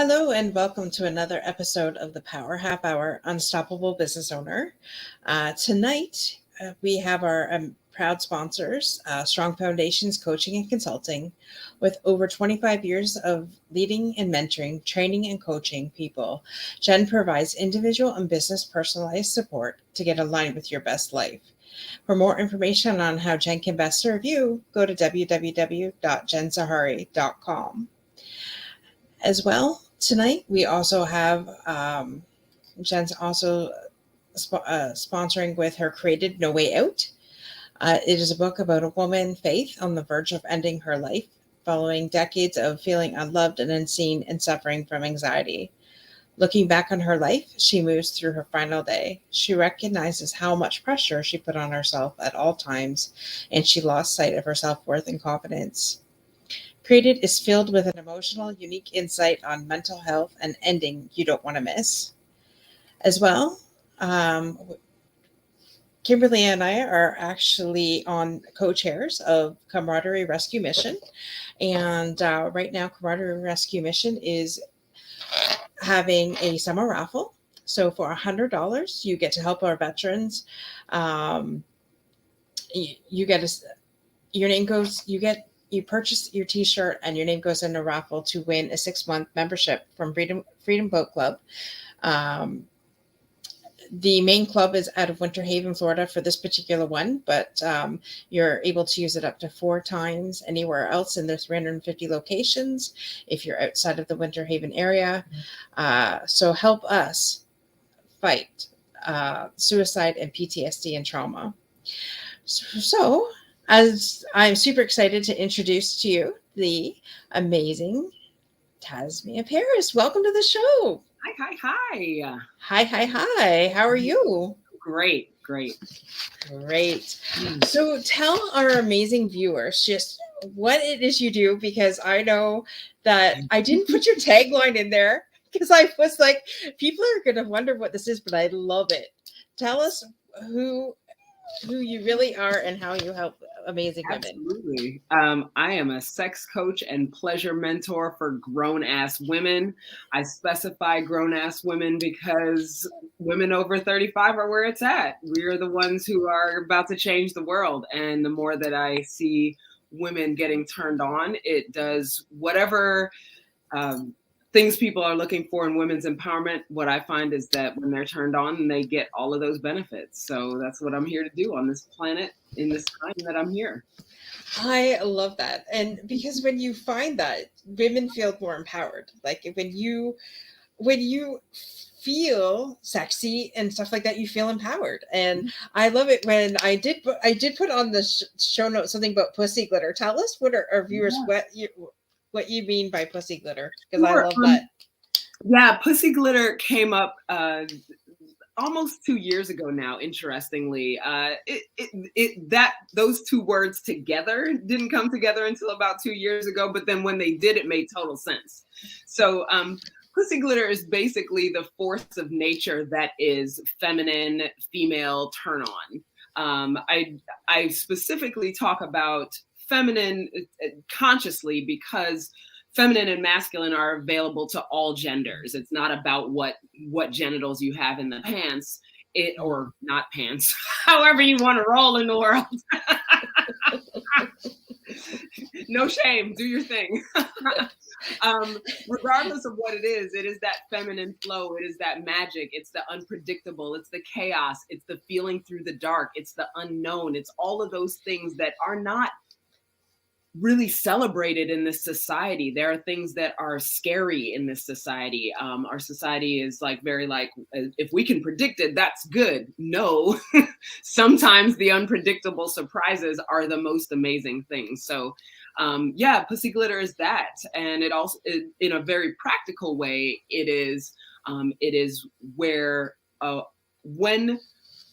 Hello and welcome to another episode of the Power Half Hour Unstoppable Business Owner. Tonight, we have our proud sponsors, Strong Foundations Coaching and Consulting. With over 25 years of leading and mentoring, training and coaching people, Jen provides individual and business personalized support to get aligned with your best life. For more information on how Jen can best serve you, go to www.jensahari.com. As well, tonight we also have Jen's also sponsoring with her created No Way Out. It is a book about a woman, Faith, on the verge of ending her life following decades of feeling unloved and unseen and suffering from anxiety. Looking back on her life, she moves through her final day. She recognizes how much pressure she put on herself at all times, and she lost sight of her self-worth and confidence. Created is filled with an emotional, unique insight on mental health and ending you don't want to miss. As well, Kimberly and I are actually on co-chairs of Camaraderie Rescue Mission. And right now, Camaraderie Rescue Mission is having a summer raffle. So for $100, you get to help our veterans. You get your name goes, you purchase your t-shirt and your name goes in a raffle to win a 6-month membership from Freedom Boat Club. The main club is out of Winter Haven, Florida for this particular one, but you're able to use it up to 4 times anywhere else in their 350 locations if you're outside of the Winter Haven area. So help us fight suicide and PTSD and trauma. So as I'm super excited to introduce to you the amazing Tazima Parris. Welcome to the show. Hi. Hi. How are you? Great. So tell our amazing viewers just what it is you do, because I know that I didn't put your tagline in there because I was like, people are going to wonder what this is, but I love it. Tell us who you really are and how you help amazing women. Absolutely. I am a sex coach and pleasure mentor for grown-ass women. I specify grown-ass women because women over 35 are where it's at. We're the ones who are about to change the world. And the more that I see women getting turned on, it does whatever things people are looking for in women's empowerment. What I find is that when they're turned on, they get all of those benefits. So that's what I'm here to do on this planet in this time that I'm here. I love that. And because when you find that, women feel more empowered. Like when you feel sexy and stuff like that, you feel empowered. And I love it when I did put on the show notes something about pussy glitter. Tell us what our viewers what you mean by pussy glitter, because I love that. Yeah, pussy glitter came up almost 2 years ago now. Interestingly, those two words together didn't come together until about 2 years ago. But then when they did, it made total sense. So pussy glitter is basically the force of nature that is feminine, female turn on. I specifically talk about feminine consciously because feminine and masculine are available to all genders. It's not about what genitals you have in the pants, or not pants, however you want to roll in the world. No shame, do your thing. Regardless of what it is that feminine flow, it is that magic, it's the unpredictable, it's the chaos, it's the feeling through the dark, it's the unknown, it's all of those things that are not really celebrated in this society. There are things that are scary in this society. Our society is very if we can predict it, that's good. No, sometimes the unpredictable surprises are the most amazing things. So pussy glitter is that. And it also, in a very practical way, it is where when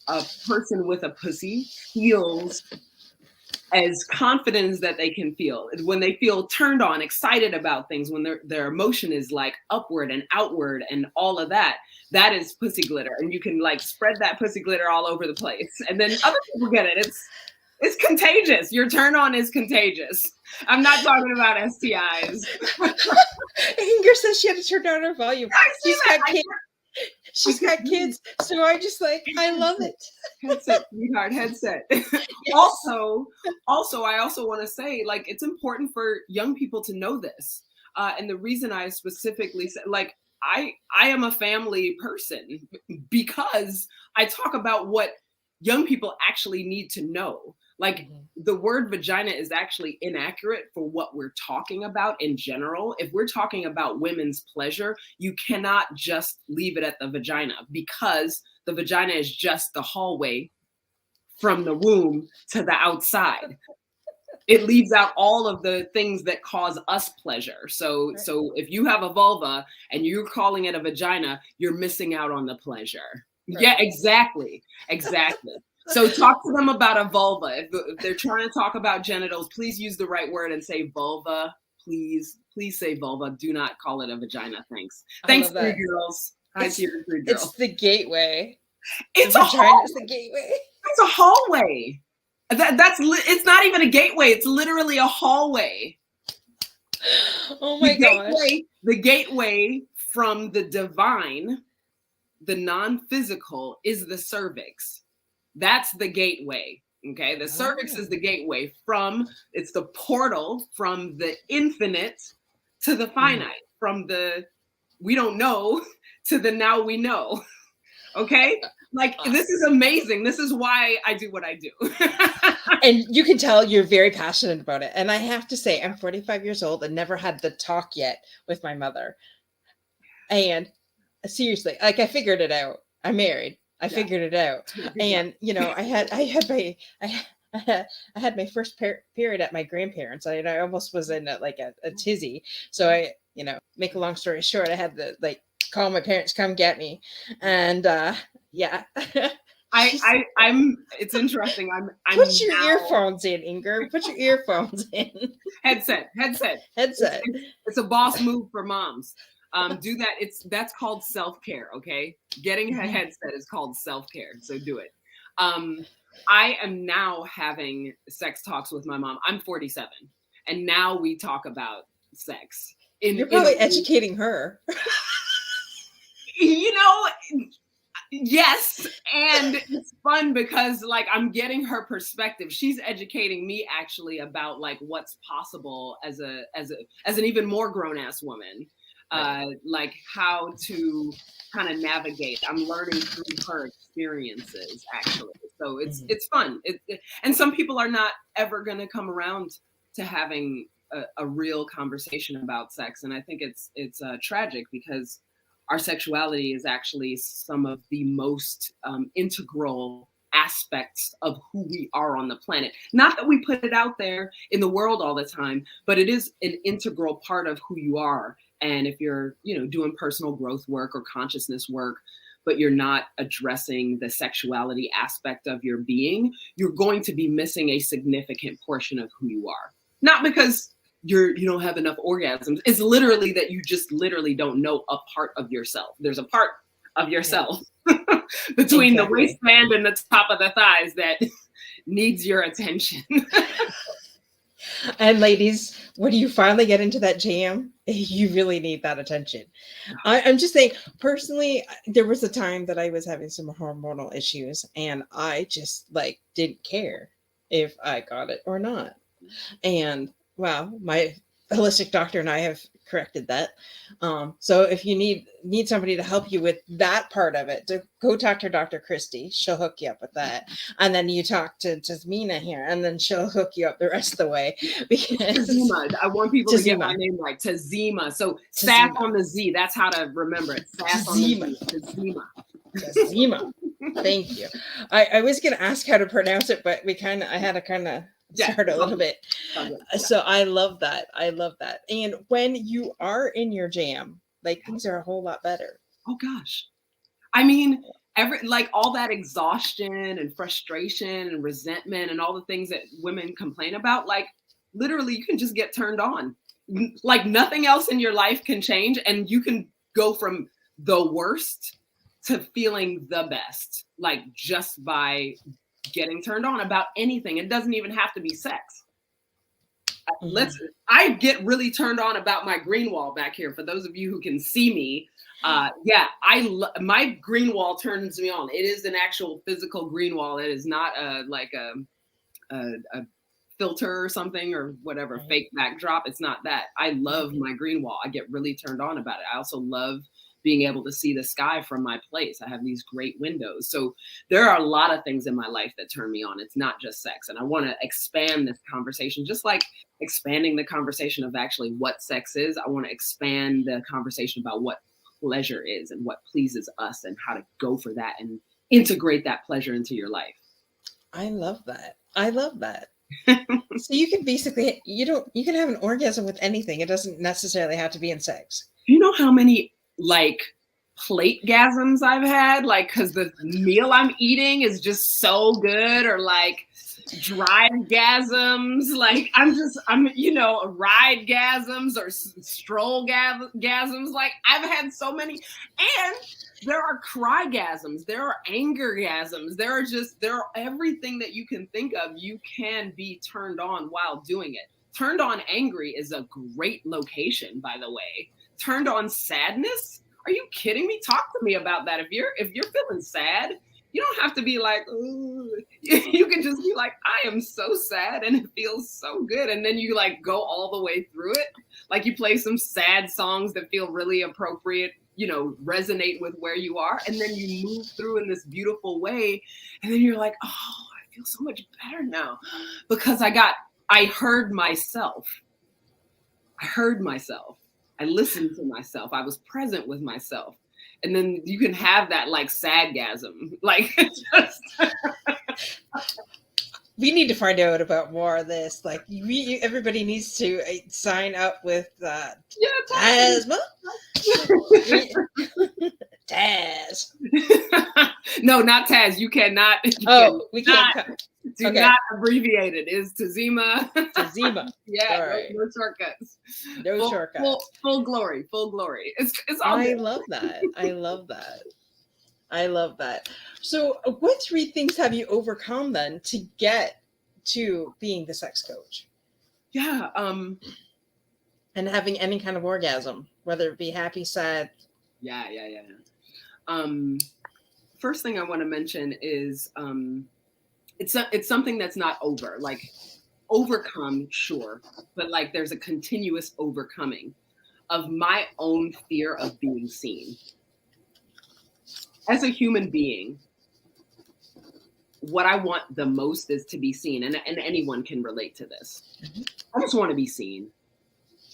a person with a pussy feels as confident as that they can feel, when they feel turned on, excited about things, when their emotion is like upward and outward and all of that, that is pussy glitter. And you can spread that pussy glitter all over the place. And then other people get it. It's contagious. Your turn on is contagious. I'm not talking about STIs. Inger says she had to turn down her volume. She's got kids, so I just I love it. Headset, sweetheart, headset. Yes. Also, I also want to say, like, it's important for young people to know this. And the reason I specifically said, like, I am a family person because I talk about what young people actually need to know. Like, the word vagina is actually inaccurate for what we're talking about in general. If we're talking about women's pleasure, you cannot just leave it at the vagina, because the vagina is just the hallway from the womb to the outside. It leaves out all of the things that cause us pleasure. So if you have a vulva and you're calling it a vagina, you're missing out on the pleasure. Right. Yeah, exactly. So talk to them about a vulva. If they're trying to talk about genitals, please use the right word and say vulva. Please say vulva. Do not call it a vagina. Thanks. Thanks, three girls. Hi to your three girls. It's the gateway. It's a hallway. It's the gateway. It's a hallway. It's not even a gateway. It's literally a hallway. Oh my gosh. The gateway from the divine, the non-physical, is the cervix. That's the gateway. Okay. The cervix is the gateway it's the portal from the infinite to the finite, from the we don't know to the now we know. Okay. Like, this is amazing. This is why I do what I do. And you can tell you're very passionate about it. And I have to say, I'm 45 years old and never had the talk yet with my mother. And seriously, like, I figured it out. I'm married. I figured it out. And, you know, I had my first period at my grandparents'. I almost was in a tizzy. So I, make a long story short, I had to call my parents, come get me. And yeah. It's interesting. I'm put your earphones in, Inger. Put your earphones in. Headset. It's a boss move for moms. Do that. That's called self-care. Okay. Getting a headset is called self-care. So do it. I am now having sex talks with my mom. I'm 47. And now we talk about sex. You're probably educating her. Yes. And it's fun because I'm getting her perspective. She's educating me actually about what's possible as an even more grown-ass woman. How to kind of navigate. I'm learning through her experiences actually. So it's fun. And some people are not ever going to come around to having a real conversation about sex. And I think it's tragic because our sexuality is actually some of the most integral aspects of who we are on the planet. Not that we put it out there in the world all the time, but it is an integral part of who you are. And if you're, doing personal growth work or consciousness work, but you're not addressing the sexuality aspect of your being, you're going to be missing a significant portion of who you are. Not because you don't have enough orgasms. It's literally that you just literally don't know a part of yourself. There's a part of yourself between the waistband and the top of the thighs that needs your attention. And ladies, when you finally get into that jam, you really need that attention. I'm just saying, personally, there was a time that I was having some hormonal issues and I just didn't care if I got it or not. And well, my holistic doctor and I have corrected that. So if you need somebody to help you with that part of it, to go talk to Dr. Christy. She'll hook you up with that. And then you talk to Tazima here, and then she'll hook you up the rest of the way. Because Tazima. I want people to get my name right. Tazima. So sass on the Z. That's how to remember it. Sass on the Z. Tazima. Thank you. I was going to ask how to pronounce it, but I had to start a little bit. So I love that. And when you are in your jam, things are a whole lot better. Oh gosh. I mean, all that exhaustion and frustration and resentment and all the things that women complain about, literally you can just get turned on. Nothing else in your life can change, and you can go from the worst to feeling the best, just by getting turned on about anything. It doesn't even have to be sex. Mhm. I get really turned on about my green wall back here. For those of you who can see me, yeah, my green wall turns me on. It is an actual physical green wall. It is not like a filter or something or whatever, Right. fake backdrop. It's not that. I love my green wall. I get really turned on about it. I also love being able to see the sky from my place. I have these great windows. So there are a lot of things in my life that turn me on. It's not just sex. And I want to expand this conversation, just like expanding the conversation of actually what sex is. I want to expand the conversation about what pleasure is and what pleases us and how to go for that and integrate that pleasure into your life. I love that. I love that. So you can basically you can have an orgasm with anything. It doesn't necessarily have to be in sex. Do you know how many like plate gasms I've had? Like, because the meal I'm eating is just so good, or like dried gasms. Like, ride gasms or stroll gasms. Like, I've had so many. And there are cry gasms. There are anger gasms. There are everything that you can think of. You can be turned on while doing it. Turned on angry is a great location, by the way. Turned on sadness? Are you kidding me? Talk to me about that. If you're feeling sad, you don't have to be like, ooh. You can just be like, I am so sad and it feels so good. And then you like go all the way through it. Like you play some sad songs that feel really appropriate, resonate with where you are. And then you move through in this beautiful way. And then you're like, oh, I feel so much better now because I heard myself. I listened to myself. I was present with myself. And then you can have that like sadgasm. Like just We need to find out about more of this. Like everybody needs to sign up with Tazima. Taz. No, not Taz. You cannot. We can't. Do not abbreviate it. It's Tazima. Tazima. Yeah, right. no shortcuts. No shortcuts. Full glory. Full glory. It's all I good. love that. I love that. I love that. So, what 3 things have you overcome then to get to being the sex coach? Yeah. And having any kind of orgasm, whether it be happy, sad. Yeah. First thing I want to mention is it's something that's not over. Like overcome, sure, but like there's a continuous overcoming of my own fear of being seen. As a human being, what I want the most is to be seen, and anyone can relate to this. Mm-hmm. I just want to be seen.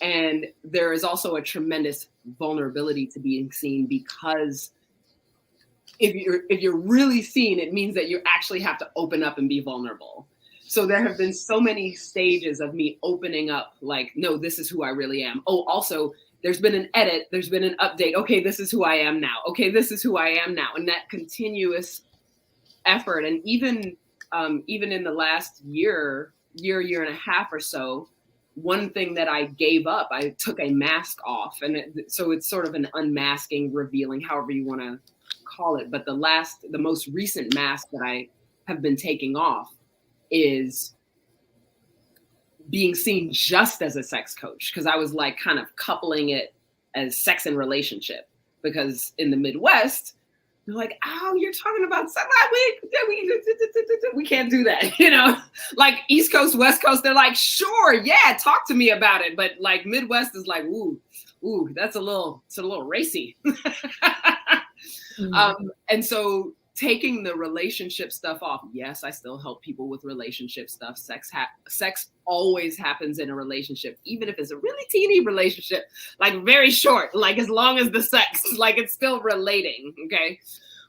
And there is also a tremendous vulnerability to being seen, because if you're really seen, it means that you actually have to open up and be vulnerable. So there have been so many stages of me opening up, like, no, this is who I really am. Oh, also, there's been an edit, there's been an update. Okay, this is who I am now. Okay, this is who I am now. And that continuous effort. And even in the last year and a half or so, one thing that I gave up, I took a mask off. And so it's sort of an unmasking, revealing, however you want to call it. But the most recent mask that I have been taking off is being seen just as a sex coach, because I was like kind of coupling it as sex and relationship, because in the Midwest, they're like, oh, you're talking about sex. We can't do that. Like East Coast, West Coast, they're like, sure, yeah, talk to me about it. But like Midwest is like, ooh, it's a little racy. Mm-hmm. And so taking the relationship stuff off. Yes, I still help people with relationship stuff. Sex always happens in a relationship, even if it's a really teeny relationship, like very short, like as long as the sex, like it's still relating. Okay.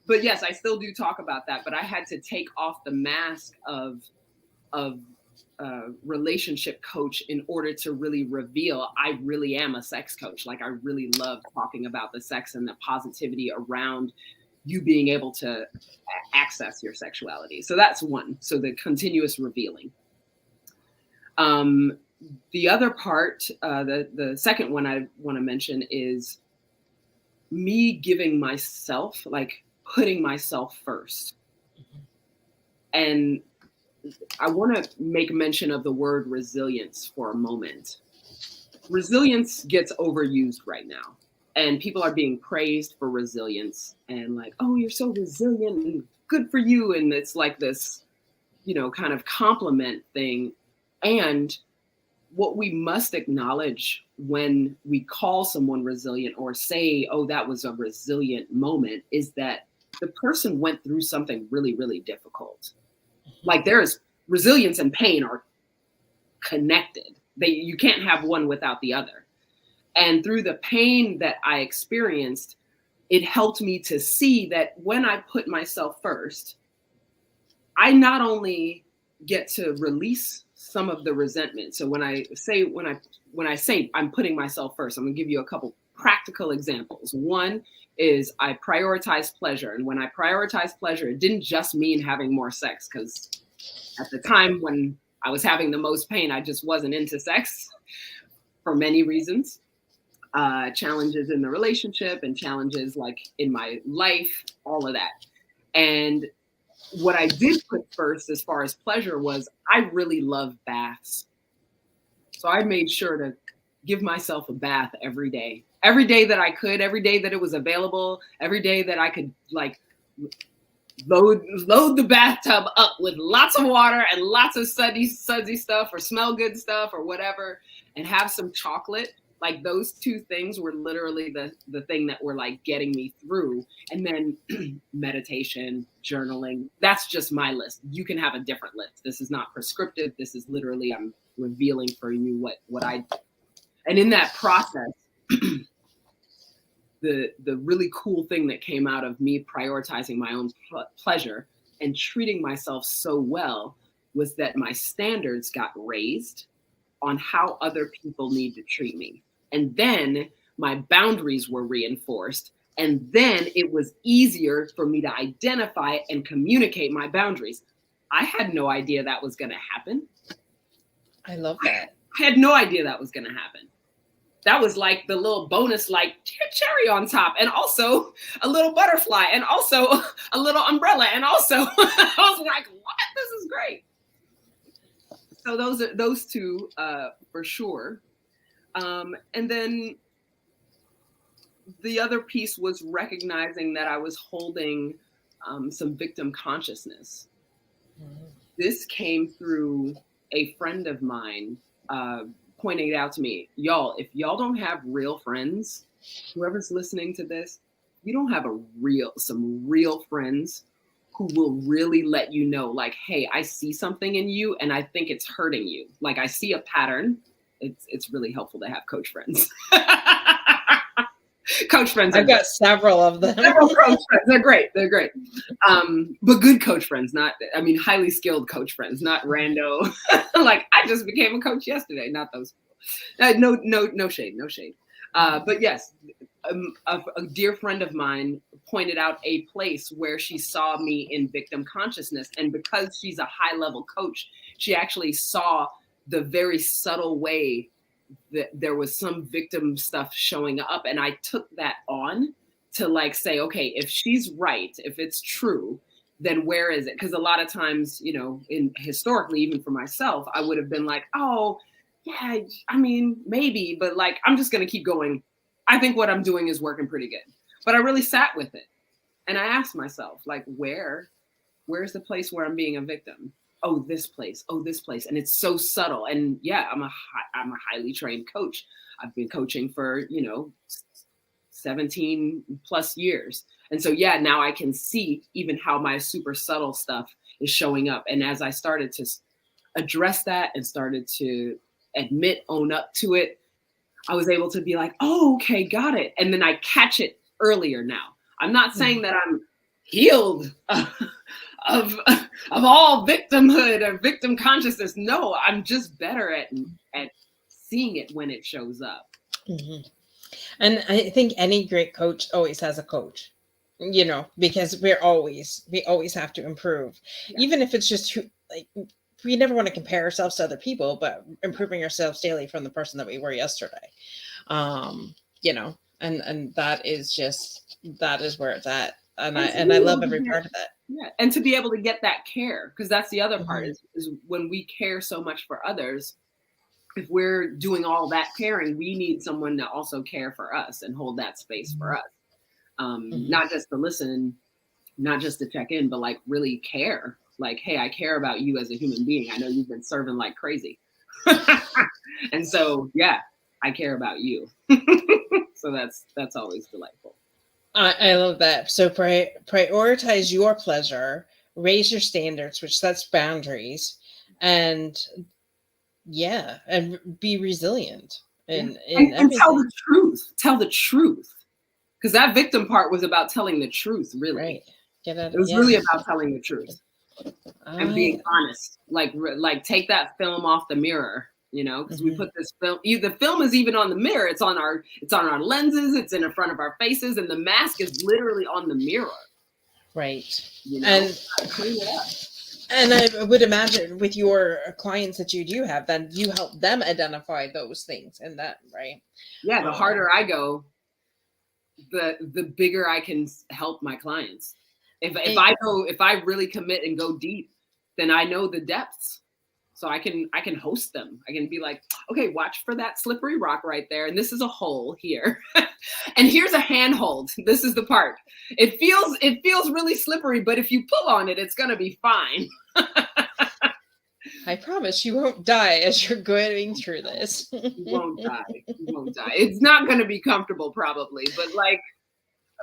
But yes, I still do talk about that, but I had to take off the mask of relationship coach in order to really reveal I really am a sex coach. Like I really love talking about the sex and the positivity around you being able to access your sexuality. So that's one. So the continuous revealing. The other part, the second one I want to mention is me giving myself, like putting myself first. And I want to make mention of the word resilience for a moment. Resilience gets overused right now, and people are being praised for resilience and like, oh, you're so resilient and good for you. And it's like this, kind of compliment thing. And what we must acknowledge when we call someone resilient or say, oh, that was a resilient moment, is that the person went through something really, really difficult. Like there's resilience and pain are connected. You can't have one without the other. And through the pain that I experienced, it helped me to see that when I put myself first, I not only get to release some of the resentment. So when I say I'm putting myself first, I'm going to give you a couple practical examples. One is I prioritize pleasure. And when I prioritize pleasure, it didn't just mean having more sex, because at the time when I was having the most pain, I just wasn't into sex for many reasons. Challenges in the relationship and challenges like in my life, all of that. And what I did put first as far as pleasure was I really love baths. So I made sure to give myself a bath every day that I could, every day that it was available, every day that I could like load the bathtub up with lots of water and lots of sudsy stuff or smell good stuff or whatever, and have some chocolate. Like those two things were literally the thing that were like getting me through. And then meditation, journaling, that's just my list. You can have a different list. This is not prescriptive. This is literally, I'm revealing for you what I do. And in that process, the really cool thing that came out of me prioritizing my own pleasure and treating myself so well was that my standards got raised on how other people need to treat me. And then my boundaries were reinforced. And then it was easier for me to identify and communicate my boundaries. I had no idea that was going to happen. I love that. I had no idea that was going to happen. That was like the little bonus, like cherry on top, and also a little butterfly, and also a little umbrella. And also I was like, what? This is great. So those two for sure. And then the other piece was recognizing that I was holding some victim consciousness. Mm-hmm. This came through a friend of mine pointing it out to me. Y'all, if y'all don't have real friends, whoever's listening to this, you don't have some real friends who will really let you know, like, hey, I see something in you and I think it's hurting you. Like I see a pattern. It's really helpful to have coach friends. Coach friends. I've got several of them. Several coach friends. They're great. But good coach friends, highly skilled coach friends, not rando. Like I just became a coach yesterday. Not those people. No shade. But yes, a dear friend of mine pointed out a place where she saw me in victim consciousness. And because she's a high level coach, she actually saw the very subtle way that there was some victim stuff showing up. And I took that on to like say, okay, if she's right, if it's true, then where is it? Because a lot of times, historically, even for myself, I would have been like, oh, yeah, maybe, but like, I'm just going to keep going. I think what I'm doing is working pretty good. But I really sat with it. And I asked myself, like, where's the place where I'm being a victim? Oh, this place. And it's so subtle. And yeah, I'm a highly trained coach. I've been coaching for, 17 plus years. And so, yeah, now I can see even how my super subtle stuff is showing up. And as I started to address that and started to own up to it, I was able to be like, oh, okay, got it. And then I catch it earlier now. I'm not saying that I'm healed of all victimhood or victim consciousness. No, I'm just better at seeing it when it shows up. Mm-hmm. And I think any great coach always has a coach, because we always have to improve, even if it's just like, we never want to compare ourselves to other people, but improving ourselves daily from the person that we were yesterday. And that is where it's at. and And I love every part of that. yeah, and to be able to get that care, because that's the other part is when we care so much for others. If we're doing all that caring, we need someone to also care for us and hold that space for us. Not just to listen, not just to check in, but like really care. Like, hey, I care about you as a human being. I know you've been serving like crazy. And so, yeah, I care about you. So that's always delightful. I love that. So prioritize your pleasure, raise your standards, which sets boundaries, and yeah, and be resilient in And tell everything. the truth. Tell the truth. Because that victim part was about telling the truth, really. Right. Get out It was really about telling the truth and being honest. Like take that film off the mirror, you know, because we put this film. The film is even on the mirror. It's on our lenses. It's in front of our faces, and the mask is literally on the mirror. Right. You know, and clean it up. And I would imagine with your clients that you do have, then you help them identify those things and that, right? Yeah, the harder I go, the bigger I can help my clients. If I really commit and go deep, then I know the depths. So I can host them. I can be like, okay, watch for that slippery rock right there. And this is a hole here. And here's a handhold. This is the part. It feels really slippery, but if you pull on it, it's gonna be fine. I promise you won't die as you're going through this. You won't die. You won't die. It's not gonna be comfortable probably, but like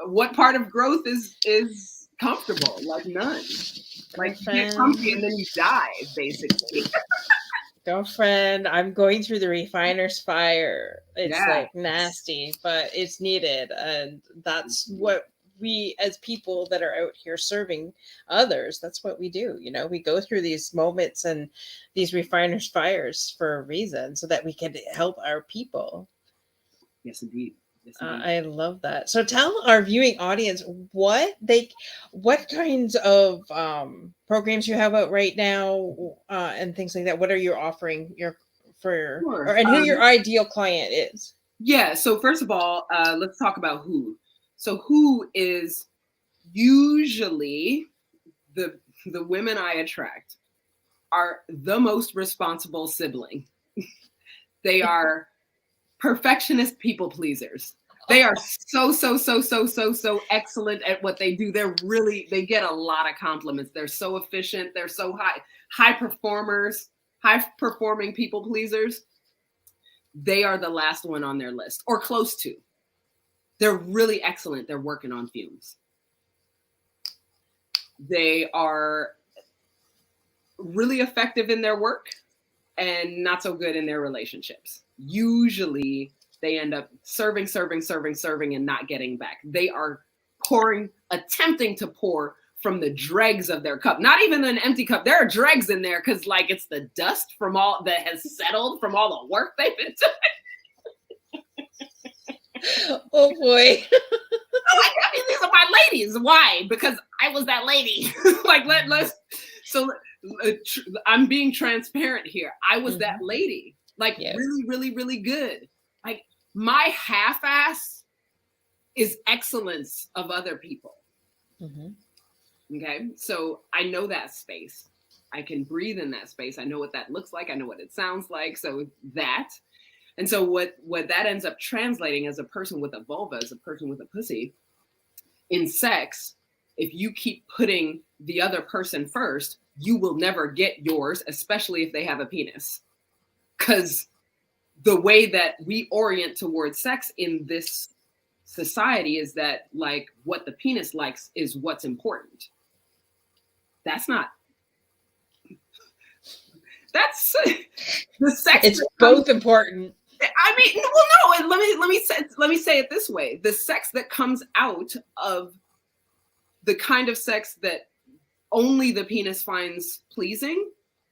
what part of growth is comfortable? Like none. Like you get comfy and then you die, basically. Girlfriend, I'm going through the refiner's fire. It's like nasty, but it's needed. And that's what we as people that are out here serving others, that's what we do. You know, we go through these moments and these refiner's fires for a reason so that we can help our people. Yes, indeed. I love that. So tell our viewing audience what kinds of programs you have out right now and things like that. What are you offering and who your ideal client is? Yeah. So first of all, let's talk about who. So who is usually the women I attract are the most responsible sibling. They are perfectionist people pleasers. They are so excellent at what they do. They get a lot of compliments. They're so efficient. They're so high performers, high performing people pleasers. They are the last one on their list or close to. They're really excellent. They're working on fumes. They are really effective in their work and not so good in their relationships. Usually they end up serving and not getting back. They are attempting to pour from the dregs of their cup. Not even an empty cup. There are dregs in there because like it's the dust from all that has settled from all the work they've been doing. Oh boy. I mean, these are my ladies. Why? Because I was that lady. Like I'm being transparent here. I was that lady. Like really good. Like my half-ass is excellence of other people. Okay. So I know that space. I can breathe in that space. I know what that looks like. I know what it sounds like. So that. And so what that ends up translating as a person with a vulva, as a person with a pussy, in sex, if you keep putting the other person first, you will never get yours, especially if they have a penis. Because the way that we orient towards sex in this society is that like what the penis likes is what's important. That's the sex. It's both important. I mean, well, no. And let me say it this way: the sex that comes out of the kind of sex that only the penis finds pleasing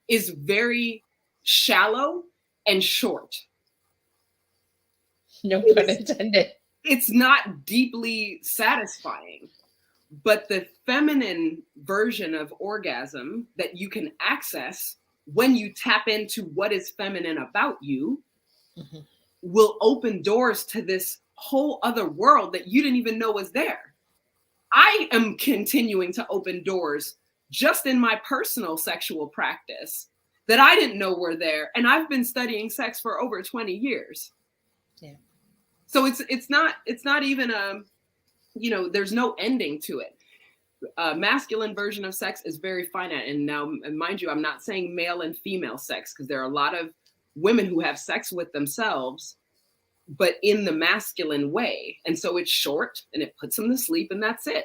is very shallow and short. No pun intended. It's not deeply satisfying, but the feminine version of orgasm that you can access when you tap into what is feminine about you will open doors to this whole other world that you didn't even know was there. I am continuing to open doors just in my personal sexual practice that I didn't know were there. And I've been studying sex for over 20 years. Yeah. So it's not even there's no ending to it. A masculine version of sex is very finite. And now, mind you, I'm not saying male and female sex, because there are a lot of women who have sex with themselves, but in the masculine way. And so it's short and it puts them to sleep and that's it.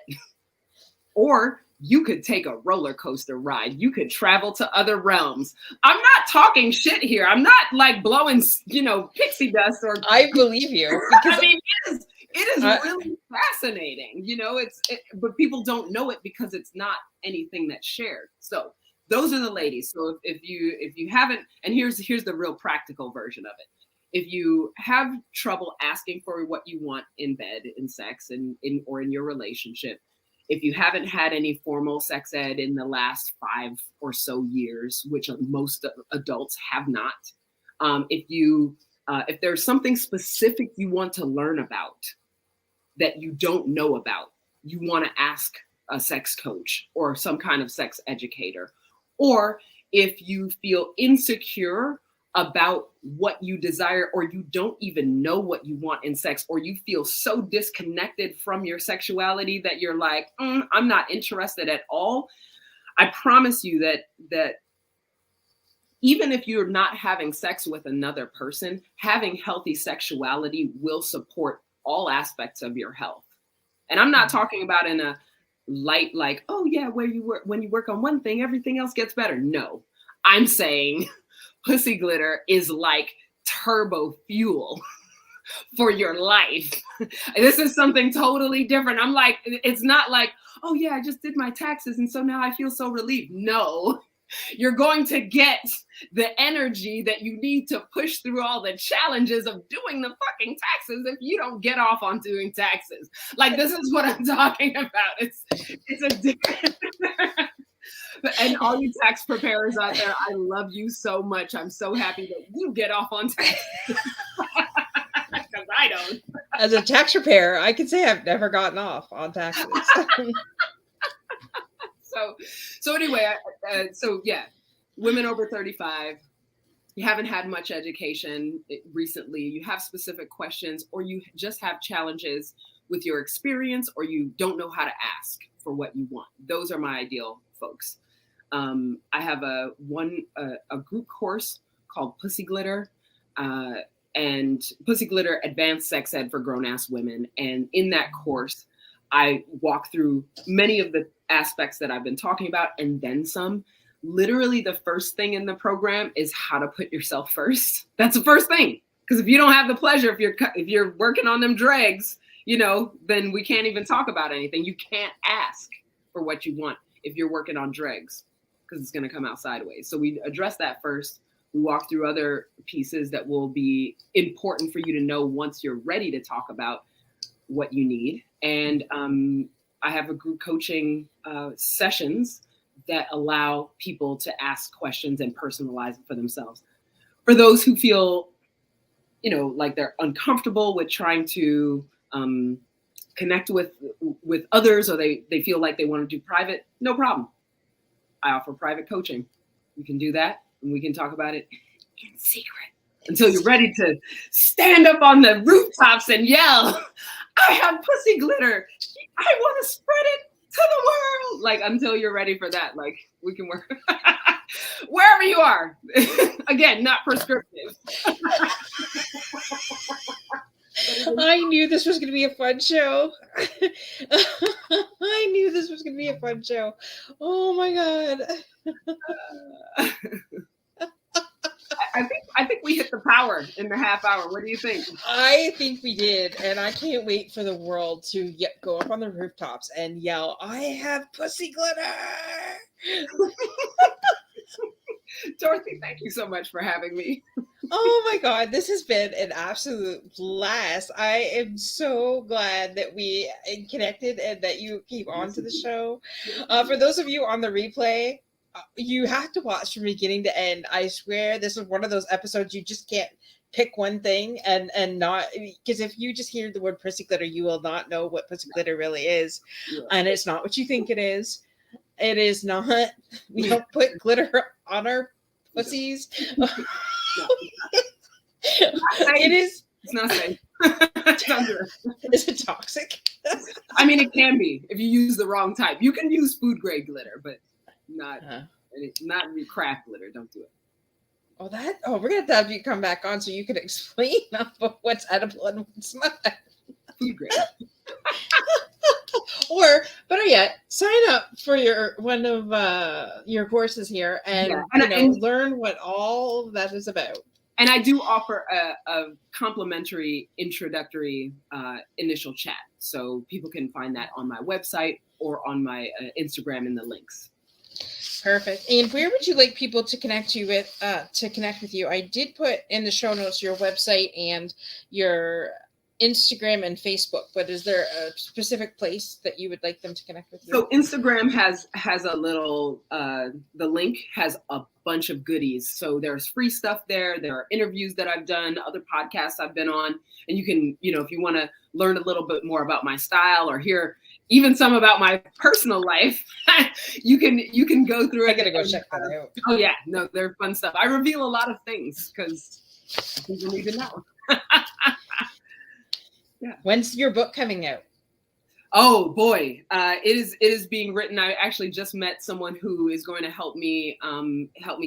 Or you could take a roller coaster ride. You could travel to other realms. I'm not talking shit here. I'm not like blowing, pixie dust or. I believe you. I mean, it is really fascinating. But people don't know it because it's not anything that's shared. So those are the ladies. So if you haven't, and here's the real practical version of it. If you have trouble asking for what you want in bed, in sex, or in your relationship, if you haven't had any formal sex ed in the last 5 or so years, which most adults have not, if there's something specific you want to learn about that you don't know about, you want to ask a sex coach or some kind of sex educator, or if you feel insecure about what you desire, or you don't even know what you want in sex, or you feel so disconnected from your sexuality that you're like, I'm not interested at all. I promise you that even if you're not having sex with another person, having healthy sexuality will support all aspects of your health. And I'm not talking about in a light, like, oh yeah, when you work on one thing, everything else gets better. No, I'm saying pussy glitter is like turbo fuel for your life. This is something totally different. I'm like, it's not like, oh yeah, I just did my taxes and so now I feel so relieved. No, you're going to get the energy that you need to push through all the challenges of doing the fucking taxes if you don't get off on doing taxes. Like, this is what I'm talking about. It's a different. And all you tax preparers out there, I love you so much. I'm so happy that you get off on taxes. Because I don't. As a tax preparer, I can say I've never gotten off on taxes. So anyway, women over 35, you haven't had much education recently, you have specific questions, or you just have challenges with your experience, or you don't know how to ask for what you want. Those are my ideal folks. I have a group course called Pussy Glitter, and Pussy Glitter Advanced Sex Ed for Grown-Ass Women. And in that course, I walk through many of the aspects that I've been talking about and then some. Literally the first thing in the program is how to put yourself first. That's the first thing. Because if you don't have the pleasure, if you're working on them dregs, then we can't even talk about anything. You can't ask for what you want if you're working on dregs, because it's going to come out sideways. So we address that first. We walk through other pieces that will be important for you to know once you're ready to talk about what you need. And I have a group coaching sessions that allow people to ask questions and personalize it for themselves. For those who feel, like they're uncomfortable with trying to connect with others, or they feel like they want to do private, no problem. I offer private coaching. You can do that, and we can talk about it in secret until you're ready to stand up on the rooftops and yell, I have pussy glitter. I want to spread it to the world. Like, until you're ready for that, like, we can work wherever you are. Again, not prescriptive. I knew this was going to be a fun show. I knew this was going to be a fun show. Oh my God. I think we hit the power in the half hour. What do you think? I think we did, and I can't wait for the world to go up on the rooftops and yell, I have pussy glitter. Dorothy, thank you so much for having me. Oh my God, this has been an absolute blast. I am so glad that we connected and that you came on to the show. For those of you on the replay, you have to watch from beginning to end. I swear this is one of those episodes you just can't pick one thing and not, because if you just hear the word pussy glitter, you will not know what pussy glitter really is. Yeah. And it's not what you think it is. It is not. We don't put glitter on our pussies. No. It is. It's not safe. Don't do it. Is it toxic? I mean, it can be if you use the wrong type. You can use food grade glitter, but not craft glitter. Don't do it. We're gonna have you come back on so you can explain what's edible and what's not. Food grade. Or better yet, sign up for one of your courses here and, learn what all of that is about. And I do offer a complimentary introductory initial chat, so people can find that on my website or on my Instagram in the links. Perfect. And where would you like people to connect you with? I did put in the show notes your website and your Instagram and Facebook, but is there a specific place that you would like them to connect with you? So Instagram has a little, the link has a bunch of goodies. So there's free stuff there. There are interviews that I've done, other podcasts I've been on, and you can, if you want to learn a little bit more about my style or hear even some about my personal life, you can go through it. I gotta go check that out. Oh yeah, no, they're fun stuff. I reveal a lot of things because people need to know. Yeah. When's your book coming out? Oh boy, it is being written. I actually just met someone who is going to help me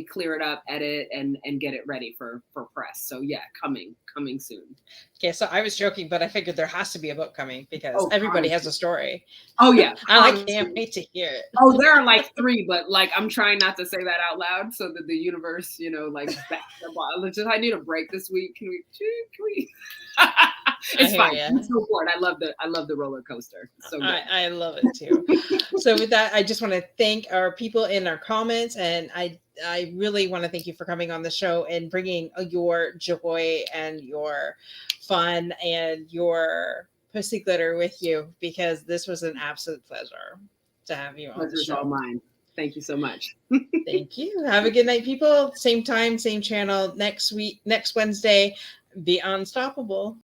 clear it up, edit, and get it ready for press. So yeah, coming soon. Okay, so I was joking, but I figured there has to be a book coming because everybody has a story. Oh yeah, I can't wait to hear it. Oh, there are like 3, but I'm trying not to say that out loud so that the universe, I need a break this week. Can we? It's fine. I'm so bored. I love the roller coaster. It's so good. I love it too. So with that, I just want to thank our people in our comments, and I really want to thank you for coming on the show and bringing your joy and your fun and your pussy glitter with you, because this was an absolute pleasure to have you on the show. All mine. Thank you so much. Thank you. Have a good night, people. Same time, same channel next Wednesday. Be unstoppable.